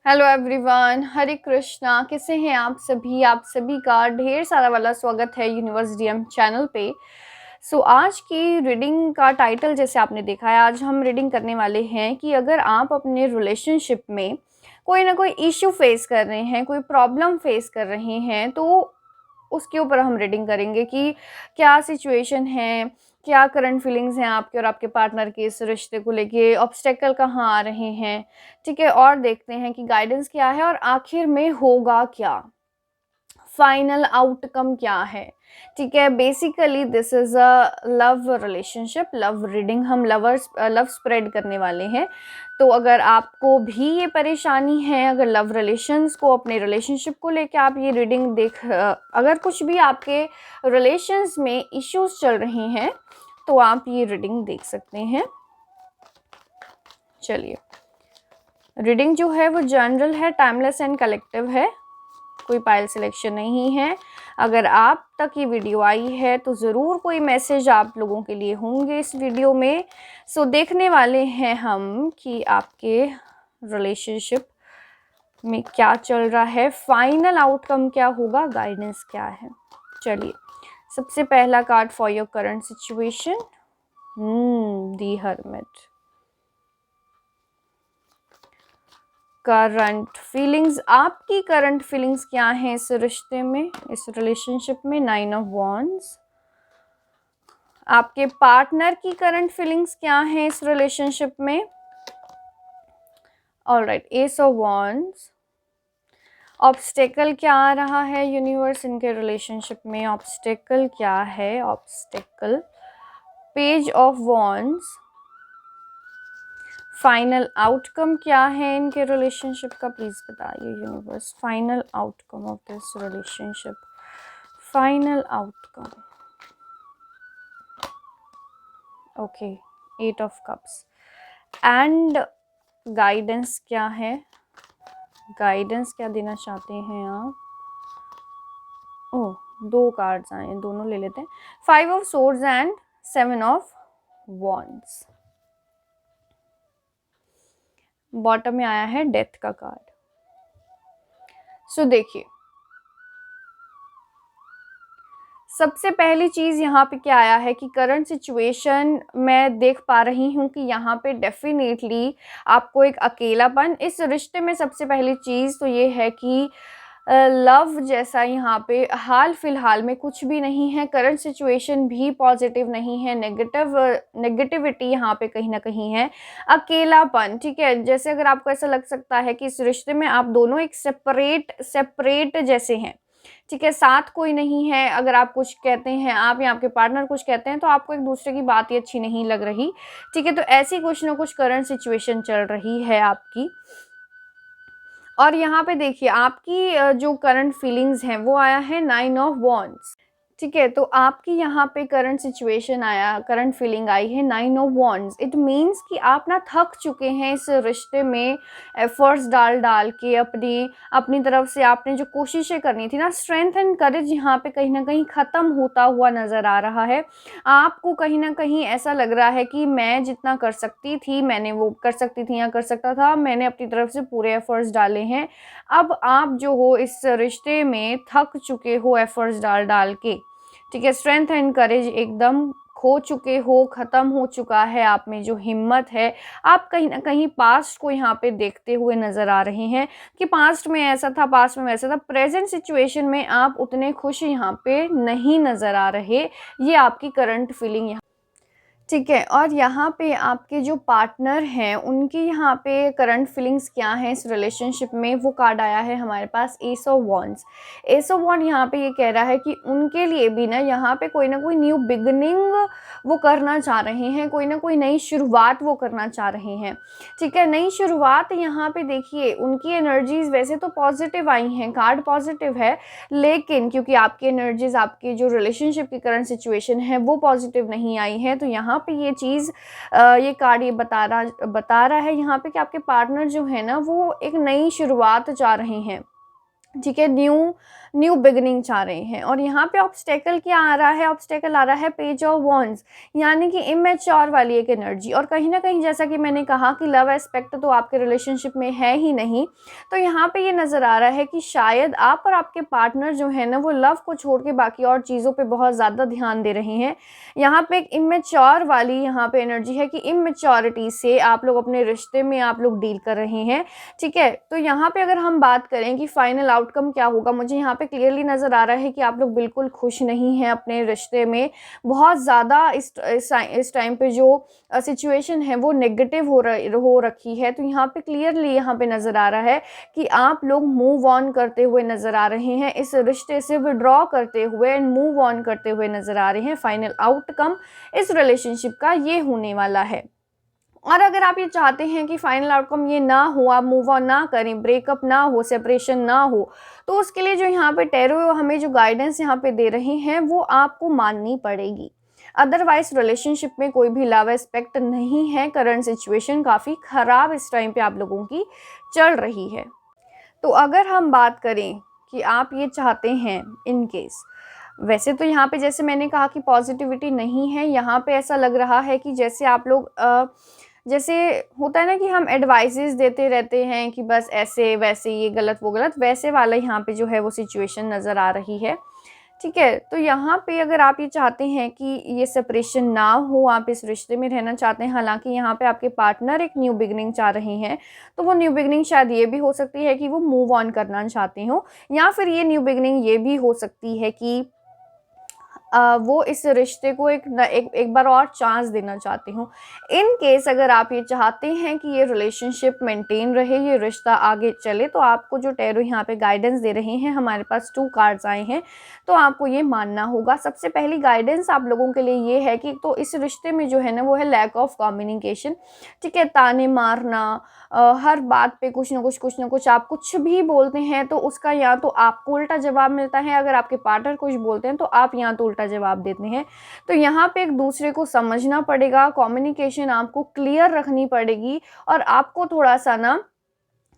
Hello everyone, हरे कृष्णा। कैसे हैं आप सभी? आप सभी का ढेर सारा वाला स्वागत है यूनिवर्स डीएम चैनल पे। आज की रीडिंग का टाइटल जैसे आपने देखा है, आज हम रीडिंग करने वाले हैं कि अगर आप अपने रिलेशनशिप में कोई ना कोई इश्यू फेस कर रहे हैं, कोई प्रॉब्लम फेस कर रहे हैं, तो उसके ऊपर हम रीडिंग करेंगे कि क्या सिचुएशन है, क्या करंट फीलिंग्स हैं आपके और आपके पार्टनर के इस रिश्ते को लेके, ऑब्स्टेकल कहाँ आ रहे हैं। ठीक है, और देखते हैं कि गाइडेंस क्या है और आखिर में होगा क्या, फाइनल आउटकम क्या है। ठीक है, basically this is a love relationship, love reading. हम लव स्प्रेड करने वाले हैं। तो अगर आपको भी ये परेशानी है, अगर लव रिलेशंस को, अपने रिलेशनशिप को लेके आप ये रीडिंग अगर कुछ भी आपके रिलेशंस में इश्यूज चल रहे हैं, तो आप ये रीडिंग देख सकते हैं। चलिए, रीडिंग जो है वो जनरल है, टाइमलेस एंड कलेक्टिव है, कोई पाइल सिलेक्शन नहीं है। अगर आप तक ये वीडियो आई है तो ज़रूर कोई मैसेज आप लोगों के लिए होंगे इस वीडियो में। देखने वाले हैं हम कि आपके रिलेशनशिप में क्या चल रहा है, फाइनल आउटकम क्या होगा, गाइडेंस क्या है। चलिए, सबसे पहला card for your current situation, the hermit. Current feelings, आपकी करंट फीलिंग्स क्या हैं इस रिश्ते में, इस रिलेशनशिप में। 9 ऑफ वॉन्ड्स। आपके पार्टनर की करंट फीलिंग्स क्या हैं इस रिलेशनशिप में। Alright, S of wands. Obstacle क्या आ रहा है यूनिवर्स इनके रिलेशनशिप में, ऑब्स्टेकल क्या है, obstacle. Page of wands. Final outcome क्या है इनके रिलेशनशिप का, प्लीज बताइए universe. Final outcome of this relationship, final outcome. Okay, 8 of cups. And guidance क्या है, गाइडेंस क्या देना चाहते हैं आप। ओह, 2 कार्ड्स आए, दोनों ले लेते हैं। 5 of swords and 7 of wands. Bottom में आया है डेथ का कार्ड। देखिए, सबसे पहली चीज़ यहाँ पे क्या आया है कि करंट सिचुएशन मैं देख पा रही हूँ कि यहाँ पे डेफिनेटली आपको एक अकेलापन इस रिश्ते में। सबसे पहली चीज़ तो ये है कि लव जैसा यहाँ पे हाल फिलहाल में कुछ भी नहीं है। करंट सिचुएशन भी पॉजिटिव नहीं है, नेगेटिविटी यहाँ पे कहीं ना कहीं है, अकेलापन। ठीक है, जैसे अगर आपको ऐसा लग सकता है कि इस रिश्ते में आप दोनों एक सेपरेट जैसे हैं। ठीक है, साथ कोई नहीं है। अगर आप कुछ कहते हैं, आप या आपके पार्टनर कुछ कहते हैं, तो आपको एक दूसरे की बात ही अच्छी नहीं लग रही। ठीक है, तो ऐसी कुछ ना कुछ करंट सिचुएशन चल रही है आपकी। और यहाँ पे देखिए, आपकी जो करंट फीलिंग्स हैं वो आया है 9 ऑफ वॉन्ड्स। ठीक है, तो आपकी यहाँ पे करंट सिचुएशन आया, करंट फीलिंग आई है 9 ऑफ वॉन्ड्स। इट मीन्स कि आप ना थक चुके हैं इस रिश्ते में, एफर्ट्स डाल डाल के अपनी अपनी तरफ से आपने जो कोशिशें करनी थी ना, स्ट्रेंथ एंड करेज यहाँ पे कहीं ना कहीं ख़त्म होता हुआ नज़र आ रहा है। आपको कहीं ना कहीं ऐसा लग रहा है कि मैं जितना कर सकती थी, मैंने वो कर सकती थी या कर सकता था, मैंने अपनी तरफ से पूरे एफर्ट्स डाले हैं। अब आप जो हो इस रिश्ते में थक चुके हो एफर्ट्स डाल डाल के। ठीक है, स्ट्रेंथ एंड करेज एकदम खो चुके हो, ख़त्म हो चुका है आप में जो हिम्मत है। आप कहीं ना कहीं पास्ट को यहाँ पे देखते हुए नज़र आ रहे हैं कि पास्ट में ऐसा था, पास्ट में वैसा था। प्रेजेंट सिचुएशन में आप उतने खुश यहाँ पे नहीं नज़र आ रहे। ये आपकी करंट फीलिंग। ठीक है, और यहाँ पे आपके जो पार्टनर हैं उनकी यहाँ पे करंट फीलिंग्स क्या हैं इस रिलेशनशिप में, वो कार्ड आया है हमारे पास, ace of wands. Ace of wand यहाँ पे ये कह रहा है कि उनके लिए भी यहाँ पे कोई ना कोई न्यू बिगनिंग वो करना चाह रहे हैं, कोई ना कोई नई शुरुआत वो करना चाह रहे हैं। ठीक है, नई शुरुआत यहाँ पे देखिए, उनकी एनर्जीज वैसे तो पॉजिटिव आई हैं, कार्ड पॉजिटिव है, लेकिन क्योंकि आपकी एनर्जीज, आपकी जो रिलेशनशिप की करंट सिचुएशन है वो पॉजिटिव नहीं आई है, तो यहाँ पे ये चीज़, ये कार्ड ये बता रहा है यहाँ पे कि आपके पार्टनर जो है ना, वो एक नई शुरुआत चाह रहे हैं। ठीक है, न्यू न्यू बिगिनिंग चाह रहे हैं। और यहाँ पे ऑब्स्टेकल क्या आ रहा है, ऑब्स्टेकल आ रहा है पेज ऑफ वॉन्ड्स, यानी कि इमेच्योर वाली एक एनर्जी। और कहीं ना कहीं जैसा कि मैंने कहा कि लव एस्पेक्ट तो आपके रिलेशनशिप में है ही नहीं, तो यहाँ पे ये नज़र आ रहा है कि शायद आप और आपके पार्टनर जो है ना वो लव को छोड़ के बाकी और चीज़ों पे बहुत ज़्यादा ध्यान दे रहे हैं। यहाँ पे एक इमेच्योर वाली यहाँ पे एनर्जी है कि इमेच्योरिटी से आप लोग अपने रिश्ते में आप लोग डील कर रहे हैं। ठीक है, तो यहाँ पे अगर हम बात करें कि फाइनल आउटकम क्या होगा, मुझे यहाँ पे क्लियरली नज़र आ रहा है कि आप लोग बिल्कुल खुश नहीं हैं अपने रिश्ते में। बहुत ज़्यादा इस टाइम पे जो सिचुएशन है वो नेगेटिव हो रखी है। तो यहाँ पे क्लियरली यहाँ पे नज़र आ रहा है कि आप लोग मूव ऑन करते हुए नज़र आ रहे हैं, इस रिश्ते से विड्रॉ करते हुए एंड मूव ऑन करते हुए नज़र आ रहे हैं। फाइनल आउटकम इस रिलेशनशिप का ये होने वाला है। और अगर आप ये चाहते हैं कि फाइनल आउटकम ये ना हो, आप मूव ऑन ना करें, ब्रेकअप ना हो, सेपरेशन ना हो, तो उसके लिए जो यहाँ पे टैरो हमें जो गाइडेंस यहाँ पे दे रहे हैं वो आपको माननी पड़ेगी। अदरवाइज रिलेशनशिप में कोई भी लव एस्पेक्ट नहीं है। करंट सिचुएशन काफ़ी ख़राब इस टाइम पे आप लोगों की चल रही है। तो अगर हम बात करें कि आप ये चाहते हैं इन केस, वैसे तो यहाँ पे जैसे मैंने कहा कि पॉजिटिविटी नहीं है, यहाँ पे ऐसा लग रहा है कि जैसे आप लोग जैसे होता है ना कि हम एडवाइसेस देते रहते हैं कि बस ऐसे वैसे, ये गलत वो गलत, वैसे वाला यहाँ पे जो है वो सिचुएशन नज़र आ रही है। ठीक है, तो यहाँ पे अगर आप ये चाहते हैं कि ये सेपरेशन ना हो, आप इस रिश्ते में रहना चाहते हैं, हालांकि यहाँ पे आपके पार्टनर एक न्यू बिगनिंग चाह रहे हैं, तो वो न्यू बिगनिंग शायद ये भी हो सकती है कि वो मूव ऑन करना चाहते हो, या फिर ये न्यू बिगनिंग ये भी हो सकती है कि वो इस रिश्ते को एक बार और चांस देना चाहती हूँ। इन केस अगर आप ये चाहते हैं कि ये रिलेशनशिप मेंटेन रहे, ये रिश्ता आगे चले, तो आपको जो टैरो यहाँ पे गाइडेंस दे रहे हैं, हमारे पास 2 कार्ड्स आए हैं, तो आपको ये मानना होगा। सबसे पहली गाइडेंस आप लोगों के लिए ये है कि तो इस रिश्ते में जो है ना वो है लैक ऑफ कम्युनिकेशन। ठीक है, ताने मारना, हर बात पे कुछ ना कुछ आप कुछ भी बोलते हैं तो उसका या तो आपको उल्टा जवाब मिलता है, अगर आपके पार्टनर कुछ बोलते हैं तो आप या तो उल्टा जवाब देते हैं। तो यहाँ पे एक दूसरे को समझना पड़ेगा, कम्युनिकेशन आपको क्लियर रखनी पड़ेगी। और आपको थोड़ा सा ना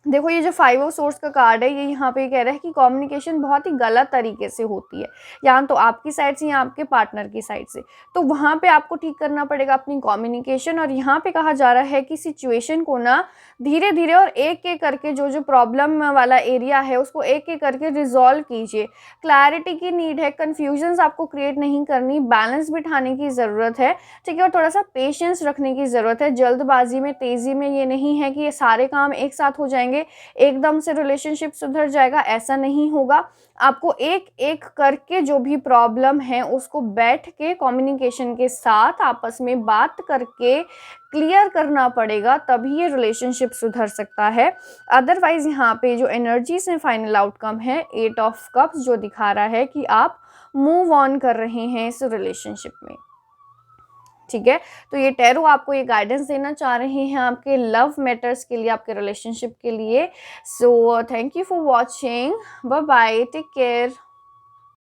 देखो, ये जो 5 ऑफ सोर्स का कार्ड है, ये यहाँ पे कह रहा है कि कम्युनिकेशन बहुत ही गलत तरीके से होती है, या तो आपकी साइड से या आपके पार्टनर की साइड से। तो वहाँ पे आपको ठीक करना पड़ेगा अपनी कम्युनिकेशन। और यहाँ पे कहा जा रहा है कि सिचुएशन को ना धीरे धीरे और एक एक करके जो जो प्रॉब्लम वाला एरिया है उसको एक एक करके रिजॉल्व कीजिए। क्लैरिटी की नीड है, कन्फ्यूजन्स आपको क्रिएट नहीं करनी, बैलेंस बिठाने की ज़रूरत है। ठीक है, और थोड़ा सा पेशेंस रखने की ज़रूरत है। जल्दबाजी में, तेज़ी में ये नहीं है कि ये सारे काम एक साथ हो जाएंगे, एकदम से रिलेशनशिप सुधर जाएगा, ऐसा नहीं होगा। आपको एक एक करके जो भी प्रॉब्लम है उसको बैठ के कम्युनिकेशन के साथ आपस में बात करके क्लियर करना पड़ेगा, तभी ये रिलेशनशिप सुधर सकता है। अदरवाइज यहाँ पे जो एनर्जीज हैं, फाइनल आउटकम है 8 ऑफ कप्स, जो दिखा रहा है कि आप मूव ऑन कर रहे हैं इस रिलेशनशिप में। ठीक है, तो ये टैरो आपको ये गाइडेंस देना चाह रहे हैं आपके लव मैटर्स के लिए, आपके रिलेशनशिप के लिए। So thank you for watching, bye bye, take care.